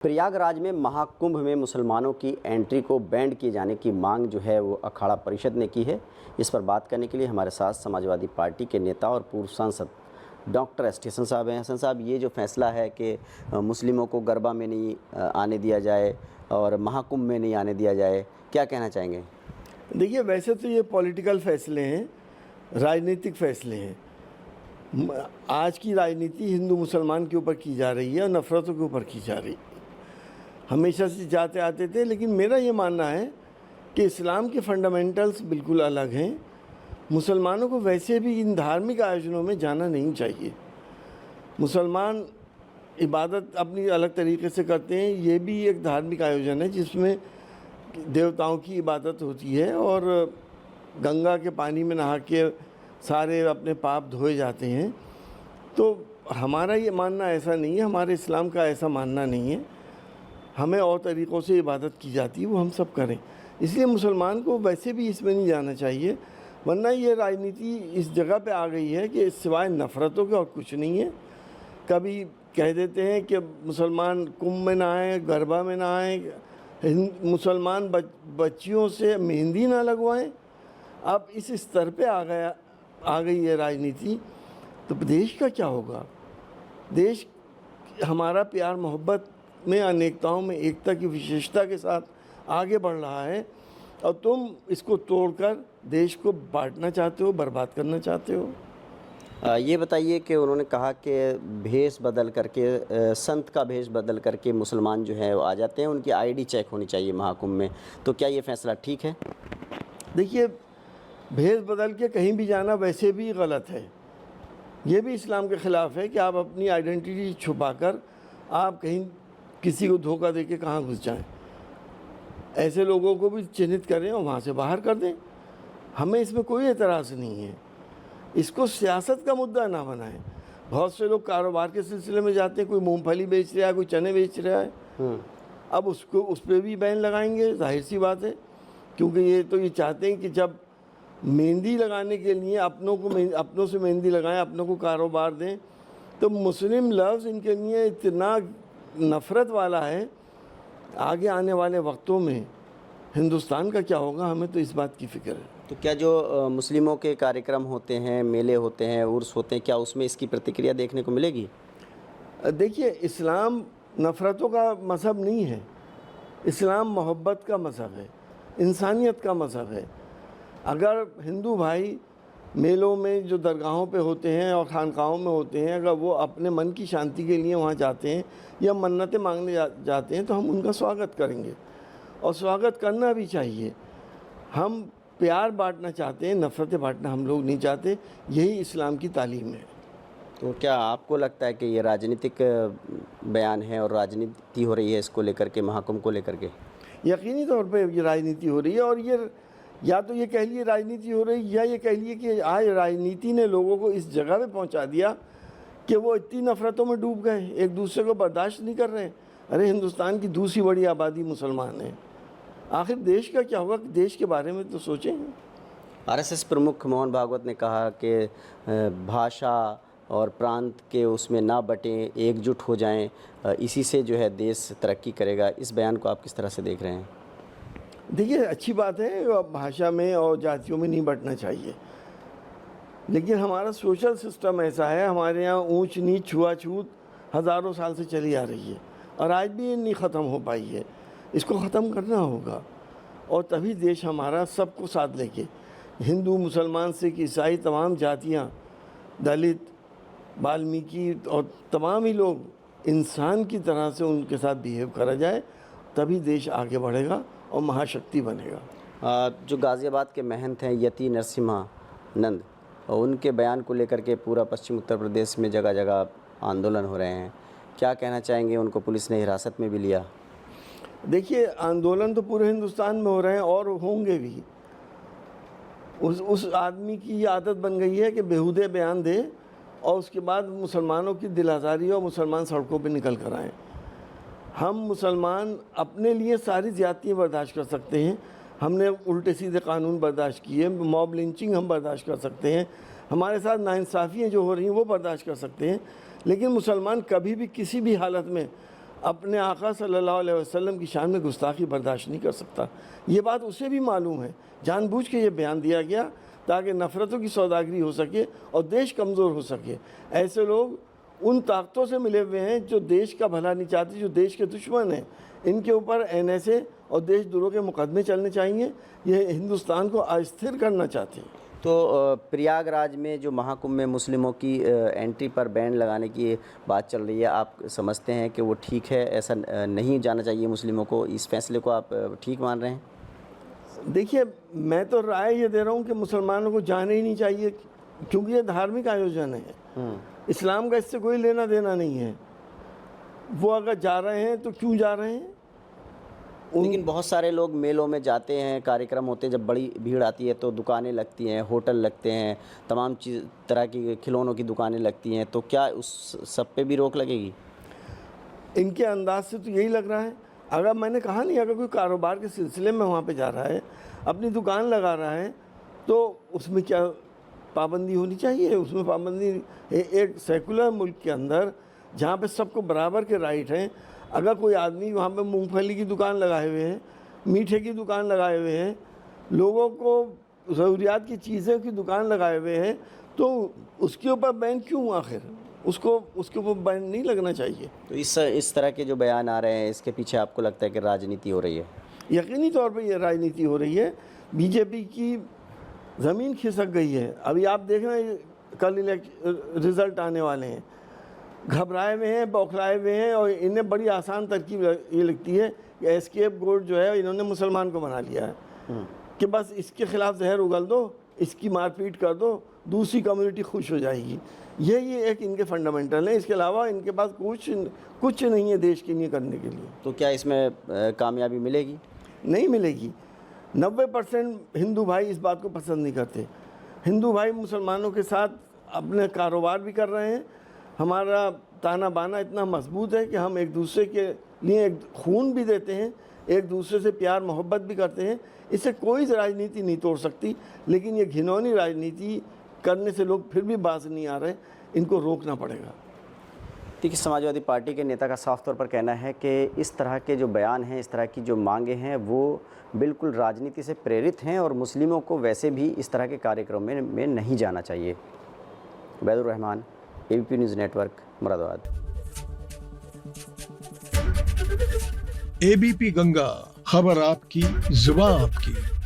प्रयागराज में महाकुंभ में मुसलमानों की एंट्री को बैंड किए जाने की मांग जो है वो अखाड़ा परिषद ने की है। इस पर बात करने के लिए हमारे साथ समाजवादी पार्टी के नेता और पूर्व सांसद डॉक्टर एस टी हसन साहब हैं। हसन साहब, ये जो फैसला है कि मुस्लिमों को गरबा में नहीं आने दिया जाए और महाकुंभ में नहीं आने दिया जाए, क्या कहना चाहेंगे? देखिए, वैसे तो ये पॉलिटिकल फैसले हैं, राजनीतिक फैसले हैं। आज की राजनीति हिंदू मुसलमान के ऊपर की जा रही है और नफ़रतों के ऊपर की जा रही है। हमेशा से जाते आते थे, लेकिन मेरा ये मानना है कि इस्लाम के फंडामेंटल्स बिल्कुल अलग हैं। मुसलमानों को वैसे भी इन धार्मिक आयोजनों में जाना नहीं चाहिए। मुसलमान इबादत अपनी अलग तरीके से करते हैं, ये भी एक धार्मिक आयोजन है जिसमें देवताओं की इबादत होती है और गंगा के पानी में नहा के सारे अपने पाप धोए जाते हैं। तो हमारा ये मानना ऐसा नहीं है, हमारे इस्लाम का ऐसा मानना नहीं है। हमें और तरीक़ों से इबादत की जाती है, वो हम सब करें। इसलिए मुसलमान को वैसे भी इसमें नहीं जाना चाहिए, वरना ये राजनीति इस जगह पे आ गई है कि सिवाय नफ़रतों के और कुछ नहीं है। कभी कह देते हैं कि मुसलमान कुंभ में ना आए, गरबा में ना आए, मुसलमान बच्चियों से मेहंदी ना लगवाएं। अब इस स्तर पे आ गई है राजनीति, तो देश का क्या होगा? देश हमारा प्यार मोहब्बत में, अनेकताओं में एकता की विशेषता के साथ आगे बढ़ रहा है और तुम इसको तोड़कर देश को बांटना चाहते हो, बर्बाद करना चाहते हो। ये बताइए कि उन्होंने कहा कि भेष बदल करके, संत का भेष बदल करके मुसलमान जो है वो आ जाते हैं, उनकी आईडी चेक होनी चाहिए महाकुंभ में, तो क्या ये फैसला ठीक है? देखिए, भेष बदल के कहीं भी जाना वैसे भी गलत है। ये भी इस्लाम के ख़िलाफ़ है कि आप अपनी आइडेंटिटी छुपाकर आप कहीं किसी को धोखा देके कहाँ घुस जाएं। ऐसे लोगों को भी चिन्हित करें और वहाँ से बाहर कर दें। हमें इसमें कोई एतराज़ नहीं है। इसको सियासत का मुद्दा ना बनाएं। बहुत से लोग कारोबार के सिलसिले में जाते हैं, कोई मूंगफली बेच रहा है, कोई चने बेच रहा है। अब उस पर भी बैन लगाएंगे, जाहिर सी बात है, क्योंकि ये चाहते हैं कि जब मेहंदी लगाने के लिए अपनों से मेहंदी लगाएं, अपनों को कारोबार दें, तो मुस्लिम लफ्ज़ इनके लिए इतना नफ़रत वाला है। आगे आने वाले वक्तों में हिंदुस्तान का क्या होगा, हमें तो इस बात की फ़िक्र है। तो क्या जो मुस्लिमों के कार्यक्रम होते हैं, मेले होते हैं, उर्स होते हैं, क्या उसमें इसकी प्रतिक्रिया देखने को मिलेगी? देखिए, इस्लाम नफ़रतों का मज़हब नहीं है। इस्लाम मोहब्बत का मज़हब है, इंसानियत का मज़हब है। अगर हिंदू भाई मेलों में जो दरगाहों पे होते हैं और खानकाहों में होते हैं, अगर वो अपने मन की शांति के लिए वहाँ जाते हैं या मन्नतें मांगने जाते हैं, तो हम उनका स्वागत करेंगे और स्वागत करना भी चाहिए। हम प्यार बांटना चाहते हैं, नफ़रतें बांटना हम लोग नहीं चाहते। यही इस्लाम की तालीम है। तो क्या आपको लगता है कि ये राजनीतिक बयान है और राजनीति हो रही है इसको लेकर के, महाकुंभ को लेकर के? यकीनी तौर पर ये राजनीति हो रही है, और ये या तो ये कह लिए राजनीति हो रही है, या ये कह लिए कि आज राजनीति ने लोगों को इस जगह पे पहुंचा दिया कि वो इतनी नफ़रतों में डूब गए, एक दूसरे को बर्दाश्त नहीं कर रहे। अरे, हिंदुस्तान की दूसरी बड़ी आबादी मुसलमान है, आखिर देश का क्या होगा? देश के बारे में तो सोचें। आरएसएस प्रमुख मोहन भागवत ने कहा कि भाषा और प्रांत के उसमें ना बटें, एकजुट हो जाएं, इसी से जो है देश तरक्की करेगा। इस बयान को आप किस तरह से देख रहे हैं? देखिए, अच्छी बात है, भाषा में और जातियों में नहीं बंटना चाहिए, लेकिन हमारा सोशल सिस्टम ऐसा है, हमारे यहाँ ऊंच नीच छुआछूत हज़ारों साल से चली आ रही है और आज भी ये नहीं ख़त्म हो पाई है। इसको ख़त्म करना होगा और तभी देश हमारा सबको साथ लेके, हिंदू मुसलमान सिख ईसाई तमाम जातियाँ, दलित, वाल्मीकि और तमाम ही लोग इंसान की तरह से उनके साथ बिहेव करा जाए, तभी देश आगे बढ़ेगा और महाशक्ति बनेगा। जो गाज़ियाबाद के महंत हैं यति नरसिम्हानंद, उनके बयान को लेकर के पूरा पश्चिम उत्तर प्रदेश में जगह जगह आंदोलन हो रहे हैं, क्या कहना चाहेंगे? उनको पुलिस ने हिरासत में भी लिया। देखिए, आंदोलन तो पूरे हिंदुस्तान में हो रहे हैं और होंगे भी। उस आदमी की ये आदत बन गई है कि बेहुदे बयान दे और उसके बाद मुसलमानों की दिल आज़ारी और मुसलमान सड़कों पे निकल कर आएँ। हम मुसलमान अपने लिए सारी ज़्यादतियाँ बर्दाश्त कर सकते हैं, हमने उल्टे सीधे कानून बर्दाश्त किए, मॉब लिंचिंग हम बर्दाश्त कर सकते हैं, हमारे साथ नाइंसाफ़ियाँ जो हो रही हैं वो बर्दाश्त कर सकते हैं, लेकिन मुसलमान कभी भी किसी भी हालत में अपने आका सल्लल्लाहु अलैहि वसल्लम की शान में गुस्ताखी बर्दाश्त नहीं कर सकता। ये बात उसे भी मालूम है, जानबूझ के ये बयान दिया गया ताकि नफ़रतों की सौदागरी हो सके और देश कमज़ोर हो सके। ऐसे लोग उन ताकतों से मिले हुए हैं जो देश का भला नहीं चाहती, जो देश के दुश्मन हैं। इनके ऊपर NSA और देशद्रोह के मुकदमे चलने चाहिए। ये हिंदुस्तान को अस्थिर करना चाहते हैं। तो प्रयागराज में जो महाकुंभ में मुस्लिमों की एंट्री पर बैन लगाने की बात चल रही है, आप समझते हैं कि वो ठीक है? ऐसा नहीं जाना चाहिए मुस्लिमों को? इस फैसले को आप ठीक मान रहे हैं? देखिए, मैं तो राय ये दे रहा हूँ कि मुसलमानों को जाना ही नहीं चाहिए, क्योंकि ये धार्मिक आयोजन है। इस्लाम का इससे कोई लेना देना नहीं है। वो अगर जा रहे हैं तो क्यों जा रहे हैं? लेकिन बहुत सारे लोग मेलों में जाते हैं, कार्यक्रम होते हैं, जब बड़ी भीड़ आती है तो दुकानें लगती हैं, होटल लगते हैं, तमाम चीज़ तरह की खिलौनों की दुकानें लगती हैं, तो क्या उस सब पे भी रोक लगेगी? इनके अंदाज से तो यही लग रहा है। अगर मैंने कहा नहीं, अगर कोई कारोबार के सिलसिले में वहाँ पे जा रहा है, अपनी दुकान लगा रहा है, तो उसमें क्या पाबंदी होनी चाहिए? उसमें पाबंदी एक सेकुलर मुल्क के अंदर जहाँ पे सबको बराबर के राइट हैं, अगर कोई आदमी वहाँ पे मूंगफली की दुकान लगाए हुए हैं, मीठे की दुकान लगाए हुए हैं, लोगों को ज़रूरियात की चीज़ें की दुकान लगाए हुए हैं, तो उसके ऊपर बैन क्यों? आखिर उसके ऊपर बैन नहीं लगना चाहिए। तो इस तरह के जो बयान आ रहे हैं, इसके पीछे आपको लगता है कि राजनीति हो रही है? यकीनी तौर पर यह राजनीति हो रही है। बीजेपी की ज़मीन खिसक गई है। अभी आप देख रहे हैं, कल रिज़ल्ट आने वाले हैं, घबराए हुए हैं, बौखलाए हुए हैं, और इन्हें बड़ी आसान तरकीब ये लगती है कि एस्केप गोट जो है इन्होंने मुसलमान को बना लिया है कि बस इसके ख़िलाफ़ जहर उगल दो, इसकी मारपीट कर दो, दूसरी कम्युनिटी खुश हो जाएगी। ये एक इनके फंडामेंटल है। इसके अलावा इनके पास कुछ नहीं है देश के लिए करने के लिए। तो क्या इसमें कामयाबी मिलेगी? नहीं मिलेगी। 90% हिंदू भाई इस बात को पसंद नहीं करते। हिंदू भाई मुसलमानों के साथ अपने कारोबार भी कर रहे हैं। हमारा ताना बाना इतना मजबूत है कि हम एक दूसरे के लिए एक खून भी देते हैं, एक दूसरे से प्यार मोहब्बत भी करते हैं। इससे कोई राजनीति नहीं तोड़ सकती। लेकिन ये घिनौनी राजनीति करने से लोग फिर भी बाज नहीं आ रहे, इनको रोकना पड़ेगा। देखिए, समाजवादी पार्टी के नेता का साफ तौर पर कहना है कि इस तरह के जो बयान हैं, इस तरह की जो मांगे हैं, वो बिल्कुल राजनीति से प्रेरित हैं और मुस्लिमों को वैसे भी इस तरह के कार्यक्रम में नहीं जाना चाहिए। Ubaidur Rahman, ABP news network, Moradabad. ABP Ganga, खबर आपकी, जुबान आपकी।